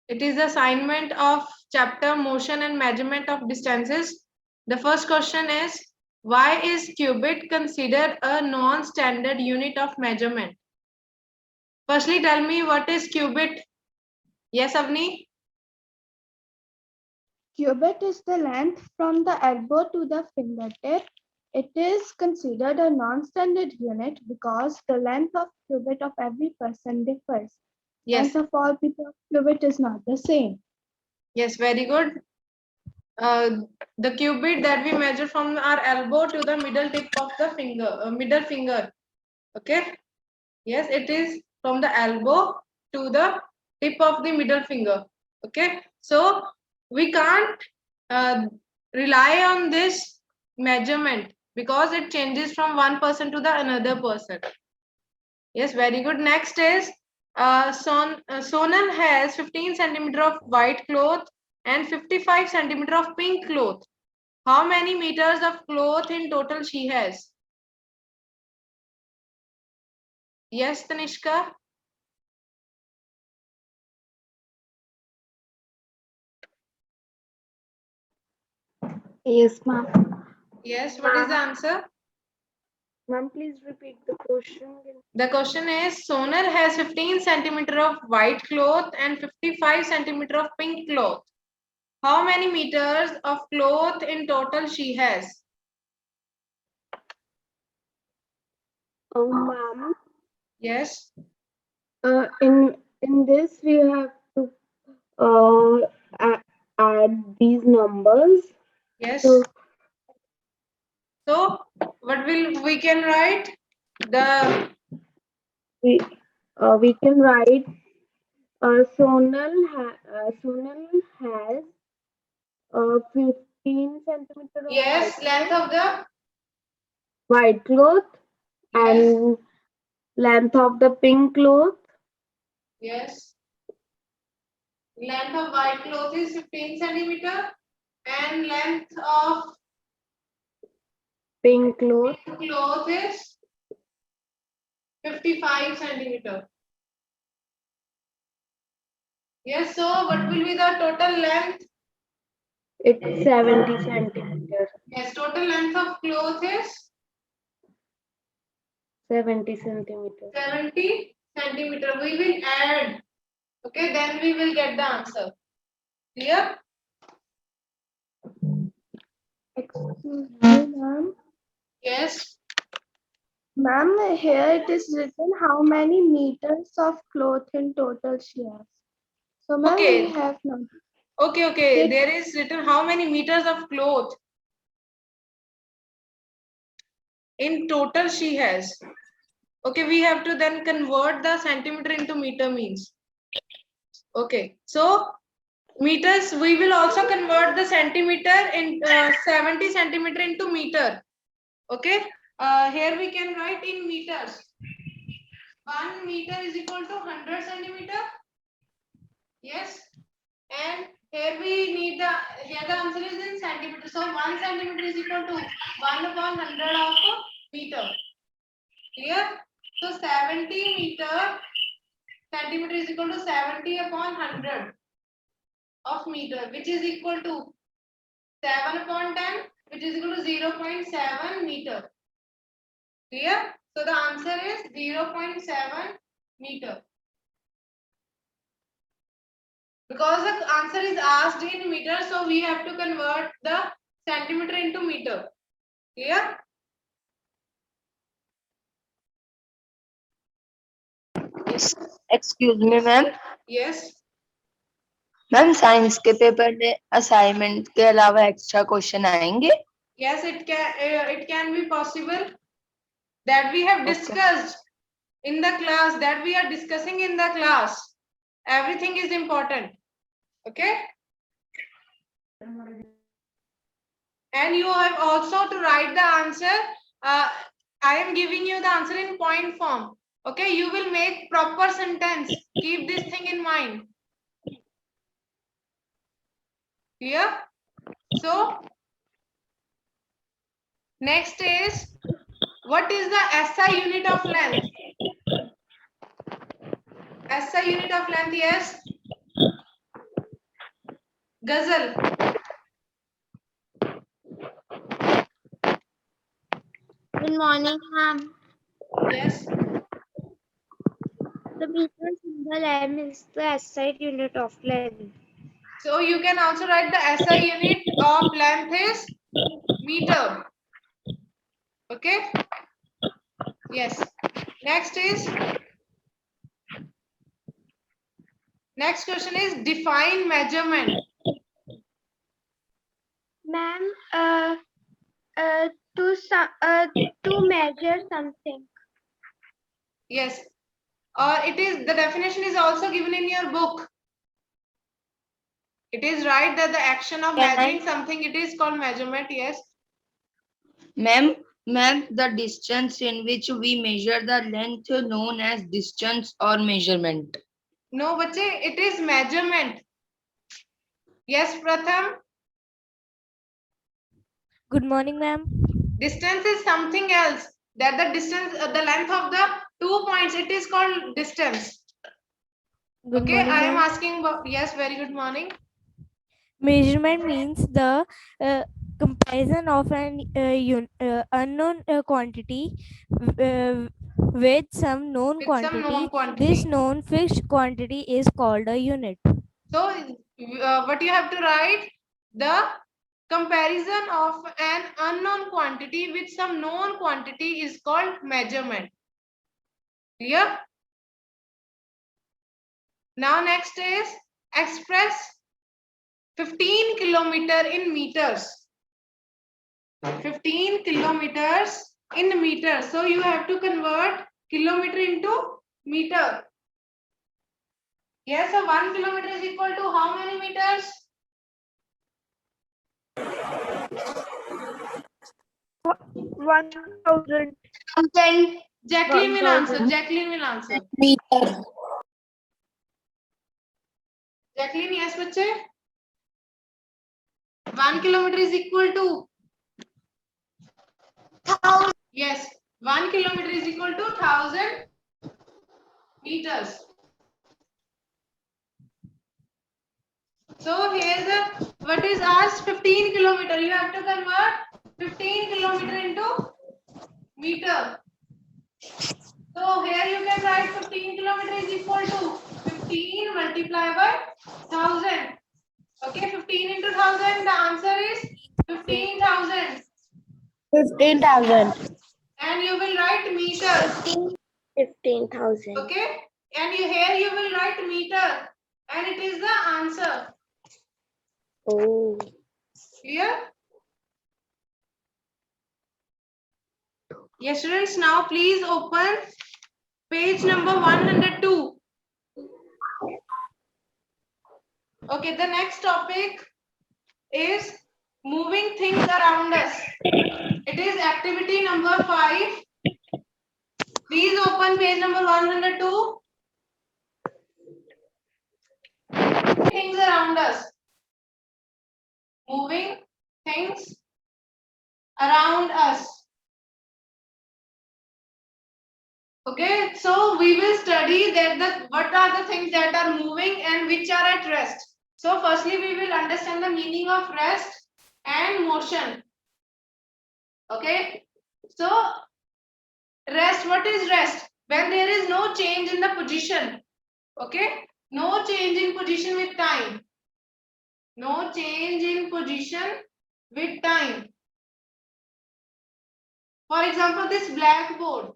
It is assignment of chapter motion and measurement of distances. The first question is, why is cubit considered a non-standard unit of measurement? Firstly, tell me what is cubit? Yes, Avni? Cubit is the length from the elbow to the fingertip. It is considered a non-standard unit because the length of cubit of every person differs. Yes. Length of all people of cubit is not the same. Yes, very good. The cubit that we measure from our elbow to the middle tip of the middle finger. Okay. Yes, it is from the elbow to the tip of the middle finger. Okay. So we can't uh, rely on this measurement because it changes from one person to the another person. Yes, very good. Next is Sonal has 15 centimeter of white cloth and 55 centimeter of pink cloth. How many meters of cloth in total she has? Yes, Tanishka? Yes, ma'am. Yes, what is the answer? Ma'am, please repeat the question. The question is Sonal has 15 centimeter of white cloth and 55 centimeter of pink cloth. How many meters of cloth in total she has? Ma'am, Yes. in this we have to add these numbers. Yes. So So what will we can write? The we can write Sonal has 15 centimeter of yes length of the white cloth yes and length of the pink cloth yes length of white cloth is 15 centimeter and length of pink cloth. pink cloth is 55 centimeter. Yes, so what will be the total length? It's 70 centimeter. Yes, total length of cloth is 70 centimeter. 70 centimeter. We will add. Okay, then we will get the answer. Clear? Excuse me, ma'am. Yes. Ma'am, here it is written how many meters of cloth in total she has. So, ma'am, we Okay. have not. Okay. Six. There is written how many meters of cloth in total she has. Okay, we have to then convert the centimeter into meter means. Okay, so meters, we will also convert the centimeter in 70 centimeter into meter. Okay, here we can write in meters. 1 meter is equal to 100 centimeter. Yes, and here we need the, here the answer is in centimeter. So 1 centimeter is equal to 1 upon 100 of a meter. Clear? So 70 meter centimeter is equal to 70 upon 100 of meter, which is equal to 7 upon 10, which is equal to 0.7 meter. Clear? So the answer is 0.7 meter. Because the answer is asked in meter, so we have to convert the centimeter into meter. Clear? Excuse me ma'am Yes. Ma'am science के paper में assignment के अलावा extra question आएंगे Yes, it can be possible that we have discussed in the class, that we are discussing in the class. Everything is important. Okay? And you have also to write the answer. I am giving you the answer in point form. Okay, you will make proper sentence. Keep this thing in mind. Clear? So, next is, what is the SI unit of length? SI unit of length, yes? Ghazal. Good morning, ma'am. Yes. The meter symbol M is the SI unit of length. So you can also write the SI unit of length is meter. Okay. Yes. Next question is define measurement. Ma'am, to measure something. Yes. Or it is the definition is also given in your book. It is right that the action of measuring something, it is called measurement. Yes. Ma'am, the distance in which we measure the length known as distance or measurement. No, bache, it is measurement. Yes, Pratham. Good morning, ma'am. Distance is something else. That the distance, the length of the 2 points, it is called distance. Good Okay, morning, I am ma'am. asking. Yes, very good morning. Measurement means the comparison of an unknown quantity with some known With quantity. some known quantity. This known fixed quantity is called a unit. So, what you have to write? The comparison of an unknown quantity with some known quantity is called measurement. Clear? Now next is express 15 kilometer in meters. 15 kilometers in meters. So you have to convert kilometer into meter. Yes, so 1 kilometer is equal to how many meters? 1,000. Jacqueline will 1,000. answer. Jacqueline will answer. Meter. Jacqueline, yes, bache? 1 kilometer is equal to? Yes, 1 kilometer is equal to 1000 meters. So here's the, what is asked? 15 kilometer. You have to convert 15 kilometer into meter. So here you can write 15 kilometer is equal to 15 multiplied by 1000. Okay, 15 into 1000, the answer is 15,000. 15,000. And you will write meter. 15,000. Okay, and here you will write meter. And it is the answer. Oh. Clear? Yes, students, now please open page number 102. Okay, the next topic is moving things around us. It is activity number 5. Please open page number 102. Things around us. Moving things around us. Okay, so we will study that what are the things that are moving and which are at rest. So firstly, we will understand the meaning of rest and motion. Okay, so rest, what is rest? When there is no change in the position. Okay, no change in position with time. No change in position with time. For example, this blackboard.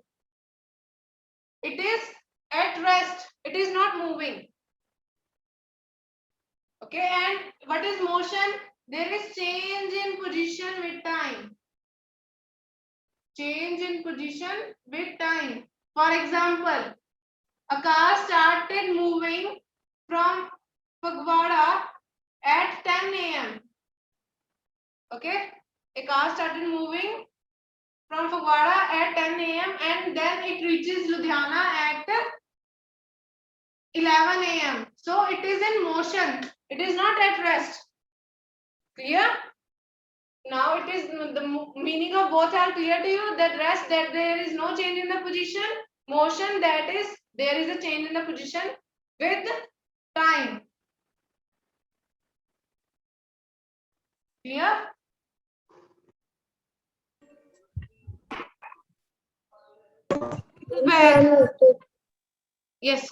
It is at rest. It is not moving. Okay, and what is motion? There is change in position with time. Change in position with time. For example, a car started moving from Fagwada at 10 a.m. Okay, a car started moving from Fagwada at 10 a.m. and then it reaches Ludhiana at 11 a.m. So it is in motion. It is not at rest. Clear? Now it is the meaning of both are clear to you. That rest, that there is no change in the position. Motion, that is there is a change in the position with time. Clear? Bag. Yes.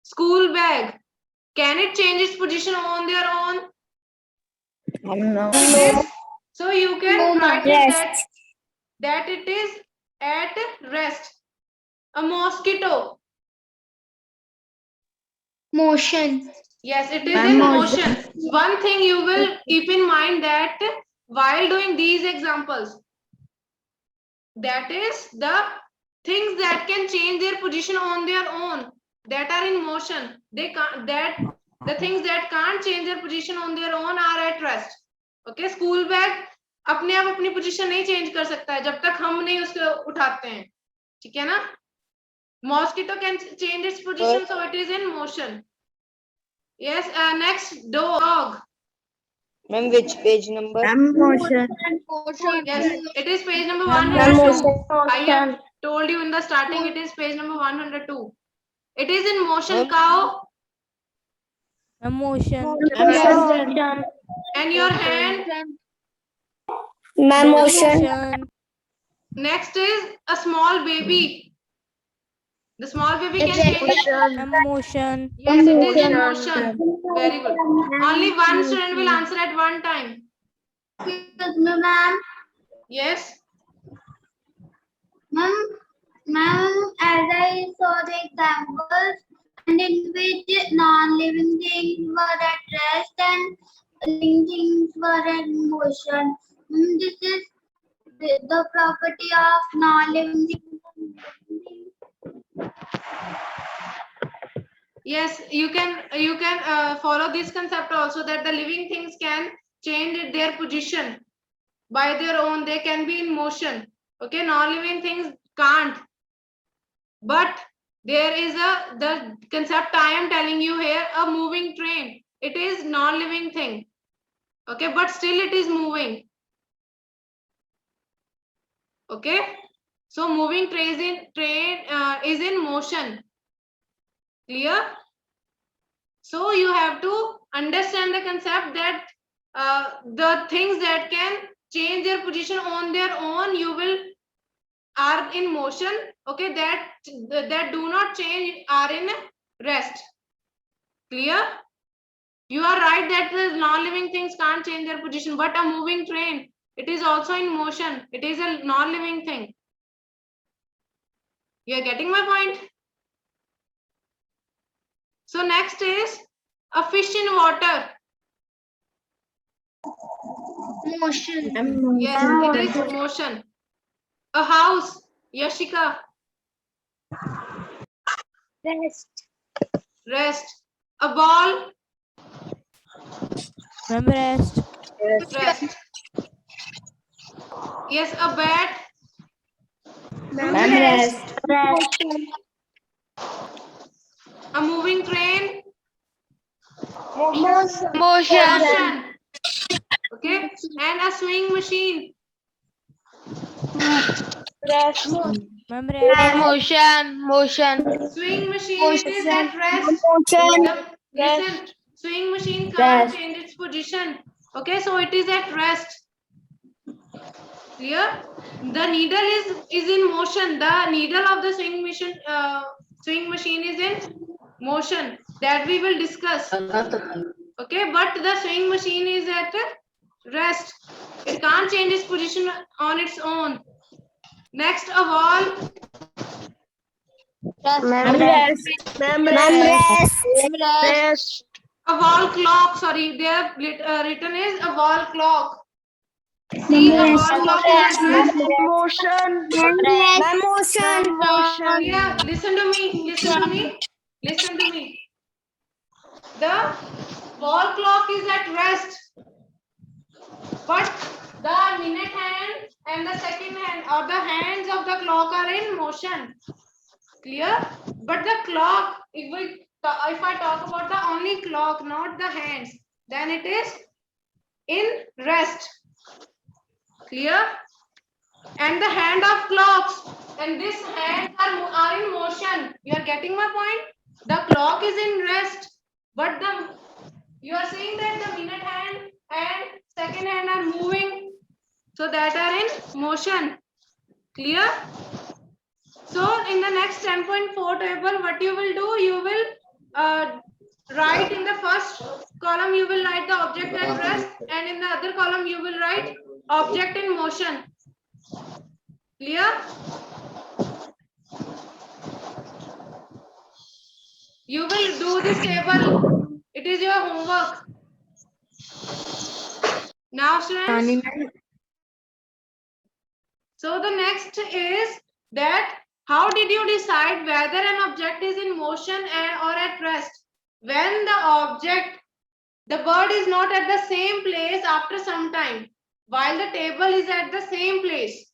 School bag. Can it change its position on their own? Yes. So you can write it that it is at rest. A mosquito. Motion. Yes, it is in motion. One thing you will keep in mind that while doing these examples, that is the things that can change their position on their own, that are in motion. They can't, that the things that can't change their position on their own are at rest. Okay, school bag अपने आप अपनी position नहीं change कर सकता है जब तक हम नहीं उसको उठाते हैं, ठीक है ना? Mosquito can change its position, so it is in motion. Yes, next, dog. Ma'am, which page number? Motion. Yes, it is page number Ma'am, 102. I have told you in the starting, it is page number 102. It is in motion, cow. Motion. Yes. And your hand. Motion. Next is a small baby. The small baby can change it. Motion. Yes, it is in motion. Very good. Only one student will answer at one time. Excuse me, ma'am. Yes. Ma'am, as I saw the examples, and in which non-living things were at rest and living things were in motion. This is the property of non-living things. Yes, you can follow this concept also, that the living things can change their position by their own. They can be in motion. Okay, non-living things can't. But there is the concept I am telling you here, a moving train. It is non-living thing. Okay, but still it is moving. Okay, so moving train is in motion. Clear? So you have to understand the concept that the things that can change their position on their own, are in motion. Okay, that do not change are in rest. Clear? You are right that the non-living things can't change their position, but a moving train, it is also in motion. It is a non-living thing. You are getting my point? So next is a fish in water. Motion. Yes, it is motion. A house, Yashika. Rest. A ball, Rest. rest. Yes, a bat, a moving train, motion. Okay, and a swing machine. Rest. Swing machine, it is at rest. Listen, swing machine can't change its position. Okay, so it is at rest. Clear? The needle is in motion. The needle of the swing machine is in motion. That we will discuss. Okay, but the swing machine is at rest. It can't change its position on its own. Next, a wall. A wall clock. Sorry, there written is a wall clock. See, a wall clock is at rest. Yeah, listen to me. The wall clock is at rest, but the minute hand and the second hand, or the hands of the clock, are in motion. Clear? But the clock, if I talk about the only clock, not the hands, then it is in rest. Clear? And the hand of clocks and this hands are in motion. You are getting my point? The clock is in rest, but you are saying that the minute hand and second hand are moving, so that are in motion. Clear? So in the next 10.4 table, what you will do, you will write in the first column, you will write the object at rest, and in the other column, you will write object in motion. Clear? You will do this table. It is your homework. Now, students. So the next is that how did you decide whether an object is in motion or at rest? When the object, the bird is not at the same place after some time, while the table is at the same place.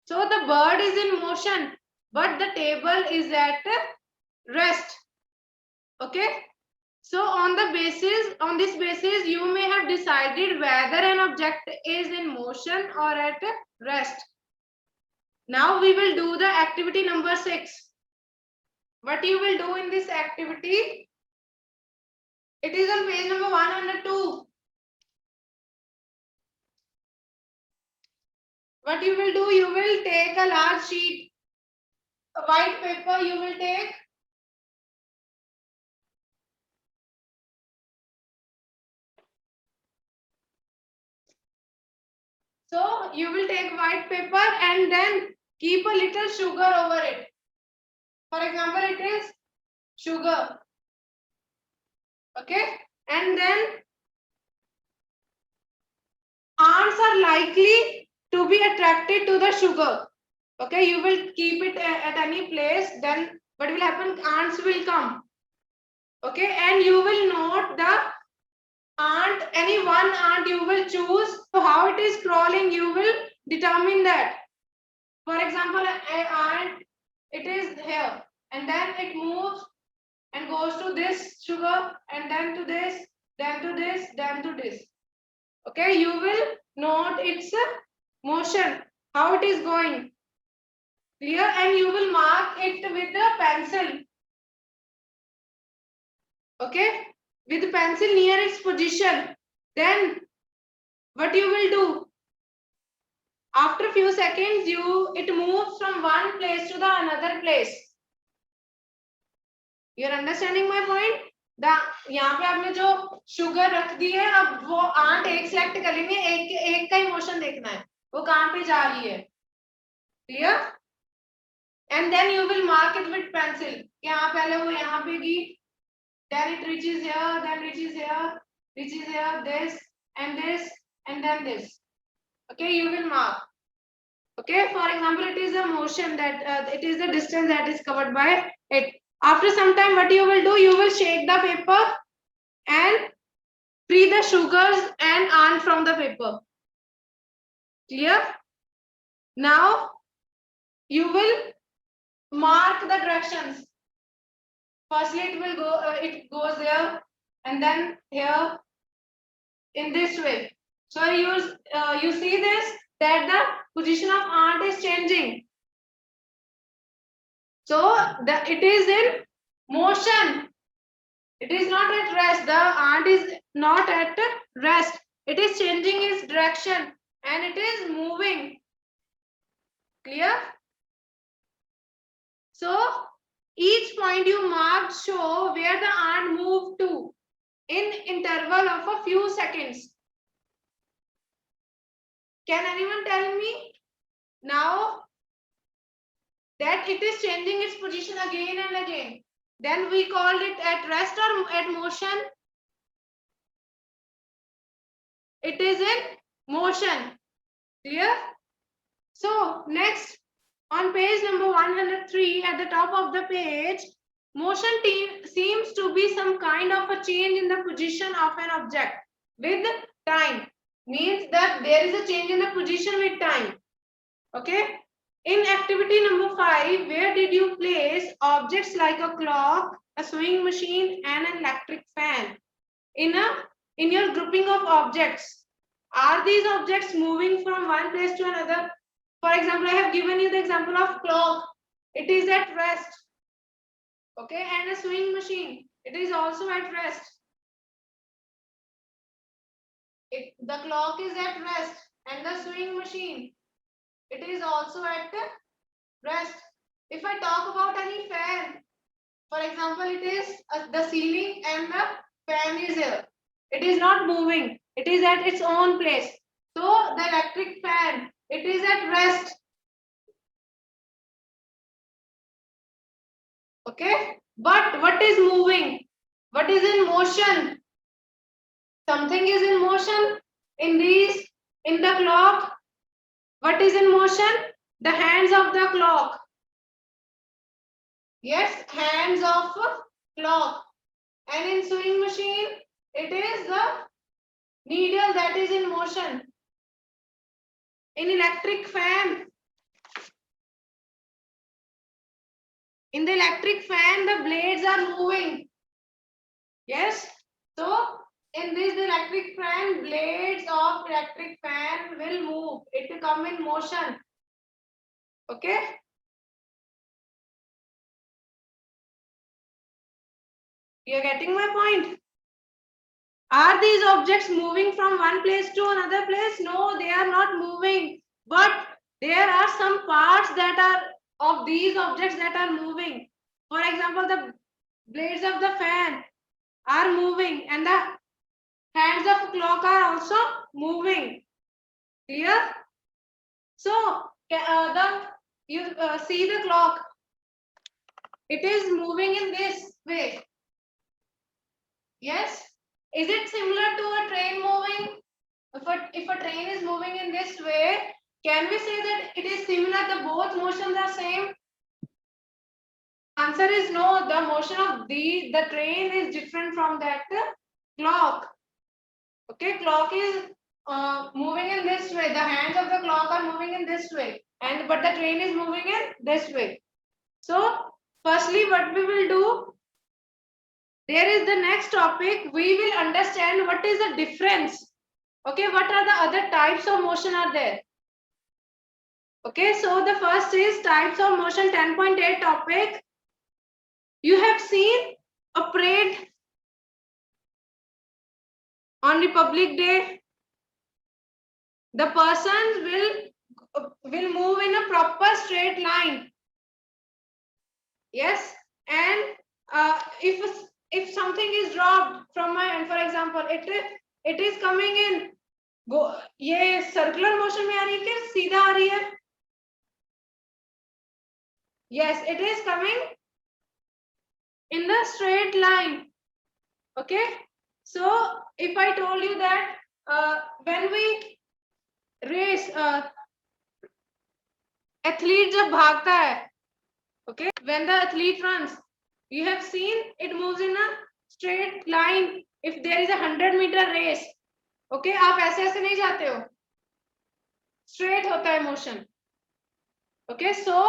So the bird is in motion, but the table is at rest. Okay. So on this basis, you may have decided whether an object is in motion or at rest. Now we will do the activity number 6. What you will do in this activity? It is on page number 102. What you will do? You will take a large sheet, a white paper. You will take. So you will take white paper and then keep a little sugar over it. For example, it is sugar. Okay, and then ants are likely to be attracted to the sugar. Okay, you will keep it at any place. Then what will happen? Ants will come. Okay, and you will note the ant, any one ant you will choose. So how it is crawling, you will determine that. For example, an ant, it is here, and then it moves and goes to this sugar, and then to this, then to this, then to this. Okay, you will note its motion, how it is going. Clear? And you will mark it with a pencil. Okay, with the pencil near its position. Then what you will do? After a few seconds, it moves from one place to the another place. You're understanding my point? यहाँ पे आपने जो sugar रख दी है, अब वो aunt एक select कर लेंगे, एक का ही मोशन देखना है, वो कहाँ पे जा रही है. Clear? And then you will mark it with pencil. यहाँ पहले वो यहाँ पे गई, then it reaches here, then reaches here, this and this and then this. Okay, you will mark. Okay, for example, it is a motion that it is the distance that is covered by it. After some time, what you will do? You will shake the paper and free the sugars and ant from the paper. Clear? Now you will mark the directions. Firstly, it will go. It goes there, and then here, in this way. So you see this, that the position of ant is changing. So it is in motion. It is not at rest. The ant is not at rest. It is changing its direction and it is moving. Clear? So each point you marked show where the ant moved to in interval of a few seconds. Can anyone tell me now that it is changing its position again and again? Then we called it at rest or at motion? It is in motion. Clear? So next, on page number 103, at the top of the page, motion seems to be some kind of a change in the position of an object with time. Means that there is a change in the position with time. Okay. In activity number 5, where did you place objects like a clock, a sewing machine, and an electric fan in your grouping of objects? Are these objects moving from one place to another? For example, I have given you the example of clock. It is at rest. Okay, and a sewing machine. It is also at rest. the clock is at rest, and the sewing machine, it is also at rest. If I talk about any fan, for example, it is the ceiling and the fan is here. It is not moving. It is at its own place. So the electric fan, it is at rest. Okay. But what is moving? What is in motion? Something is in motion in the clock. What is in motion? The hands of the clock. Yes, hands of clock. And in sewing machine, it is the needle that is in motion. In electric fan, in the electric fan, the blades are moving. Yes. So in this electric fan, blades of electric fan will move. It will come in motion. Okay. You're getting my point? Are these objects moving from one place to another place? No, they are not moving. But there are some parts that are of these objects that are moving. For example, the blades of the fan are moving and the hands of clock are also moving. Clear? So you see the clock. It is moving in this way. Yes. Is it similar to a train moving? If a train is moving in this way, can we say that it is similar? The both motions are same? Answer is no. The motion of the train is different from that clock. Okay, clock is moving in this way. The hands of the clock are moving in this way, but the train is moving in this way. So, firstly, what we will do? There is the next topic. We will understand what is the difference. Okay, what are the other types of motion are there? Okay, so the first is types of motion 10.8 topic. You have seen a parade on Republic Day. The persons will move in a proper straight line. Yes, and if something is dropped from my hand, for example, it is coming in. ये circular motion में आ रही है क्या सीधा आ रही है? Yes, it is coming in the straight line. Okay, so if I told you that when we race, athlete जब भागता है, okay, when the athlete runs, you have seen it moves in a straight line. If there is a 100-meter race, okay, आप ऐसे ऐसे नहीं जाते हो, straight होता है motion. Okay, so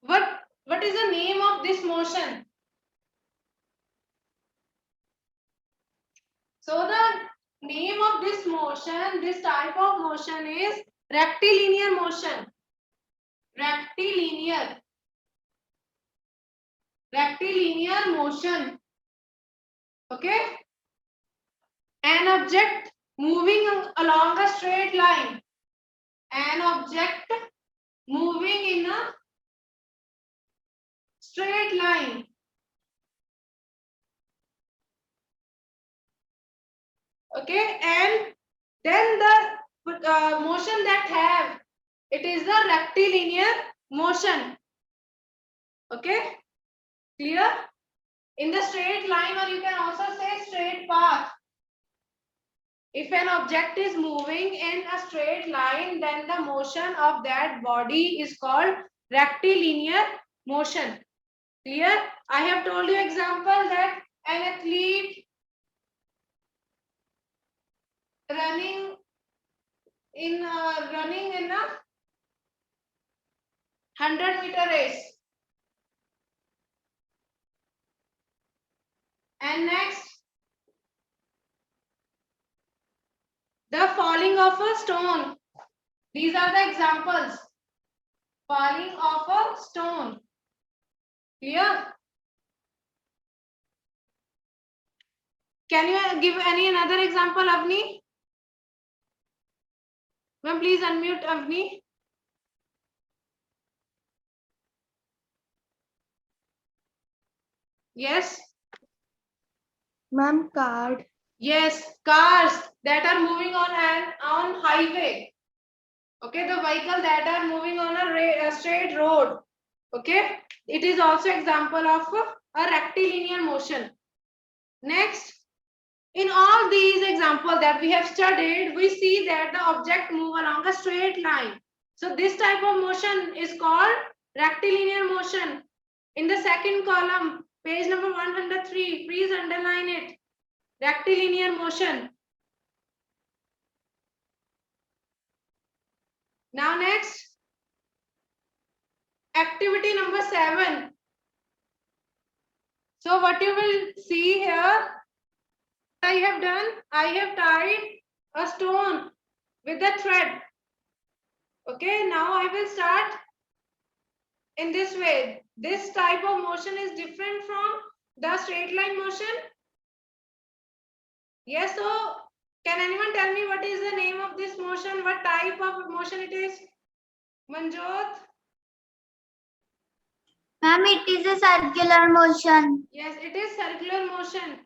what is the name of this motion? So the name of this motion, this type of motion is rectilinear motion. Rectilinear motion. Okay, an object moving along a straight line. An object moving in a straight line. Okay, and then the motion that have, it is the rectilinear motion. Okay, clear? In the straight line, or you can also say straight path. If an object is moving in a straight line, then the motion of that body is called rectilinear motion. Clear? I have told you example that an athlete running in a 100-meter race. And next, the falling of a stone. These are the examples. Falling of a stone. Clear? Can you give any another example, Avni? Ma'am, please unmute Avni. Yes. Ma'am, card. Yes, cars that are moving on highway. Okay, the vehicle that are moving on a straight road. Okay, it is also example of a rectilinear motion. Next, in all these examples that we have studied, we see that the object move along a straight line. So this type of motion is called rectilinear motion. In the second column, page number 103, please underline it. Rectilinear motion. Now next, activity number 7. So what you will see here, I have done, I have tied a stone with a thread. Okay, now I will start in this way. This type of motion is different from the straight line motion. Yes, so can anyone tell me what is the name of this motion? What type of motion it is? Manjot? Ma'am, it is a circular motion. Yes, it is circular motion.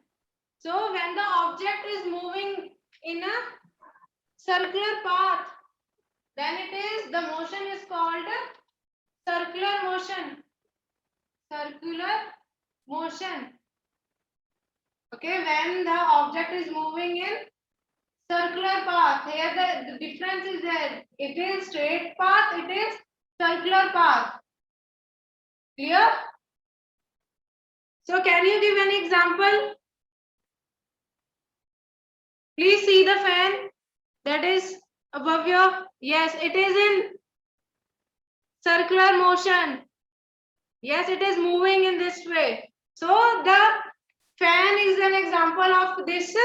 So when the object is moving in a circular path, then it is, the motion is called circular motion. Circular motion. Okay, when the object is moving in circular path, here the difference is there. It is straight path, it is circular path. Clear? So can you give an example? Please see the fan that is above your, yes, it is in circular motion. Yes, it is moving in this way. So the fan is an example of this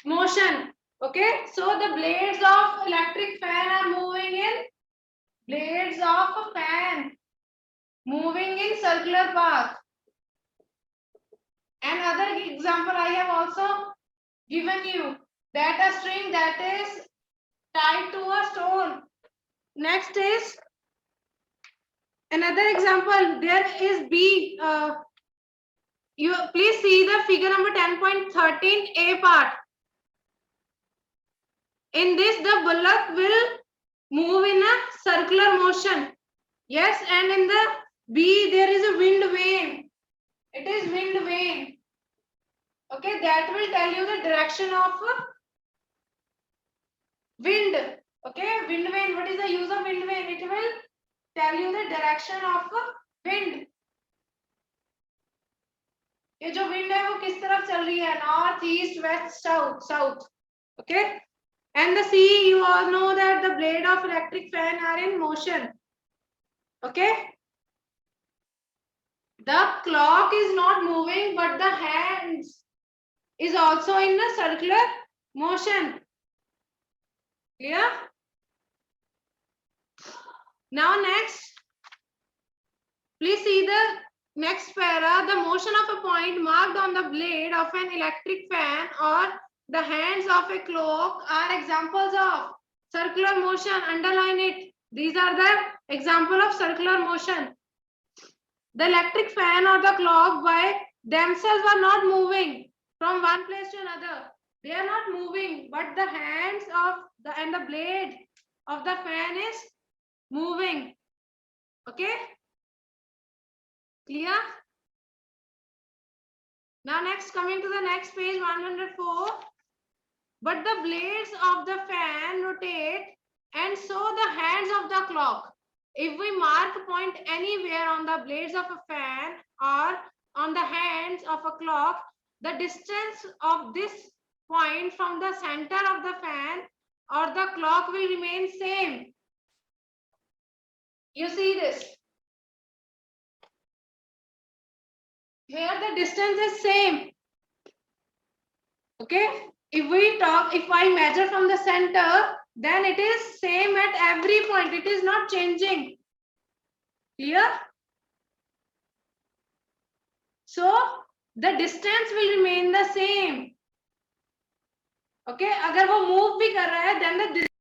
motion. Okay, so the blades of electric fan are moving in, blades of a fan moving in circular path. Another example I have also given you, that a string that is tied to a stone. Next is another example. There is B. You please see the figure number 10.13 A part. In this, the bullock will move in a circular motion. Yes, and in the B there is a wind vane. It is wind vane. Okay, that will tell you the direction of wind. Okay, wind vane. What is the use of wind vane? It will tell you the direction of wind. ये जो wind है वो किस तरफ चल रही है? North, east, west, south. Okay, and the C, you all know that the blade of electric fan are in motion. Okay, the clock is not moving, but the hands is also in the circular motion. Clear? Now next, please see the next para. The motion of a point marked on the blade of an electric fan or the hands of a clock are examples of circular motion. Underline it. These are the example of circular motion. The electric fan or the clock by themselves are not moving from one place to another. They are not moving, but the hands of the and the blade of the fan is moving. Okay? Clear? Now next, coming to the next page 104. But the blades of the fan rotate and so the hands of the clock. If we mark a point anywhere on the blades of a fan or on the hands of a clock, the distance of this point from the center of the fan or the clock will remain same. You see this? Here the distance is same. Okay? If I measure from the center, then it is same at every point. It is not changing. Clear? So the distance will remain the same. Okay, अगर वो move भी कर रहा है then the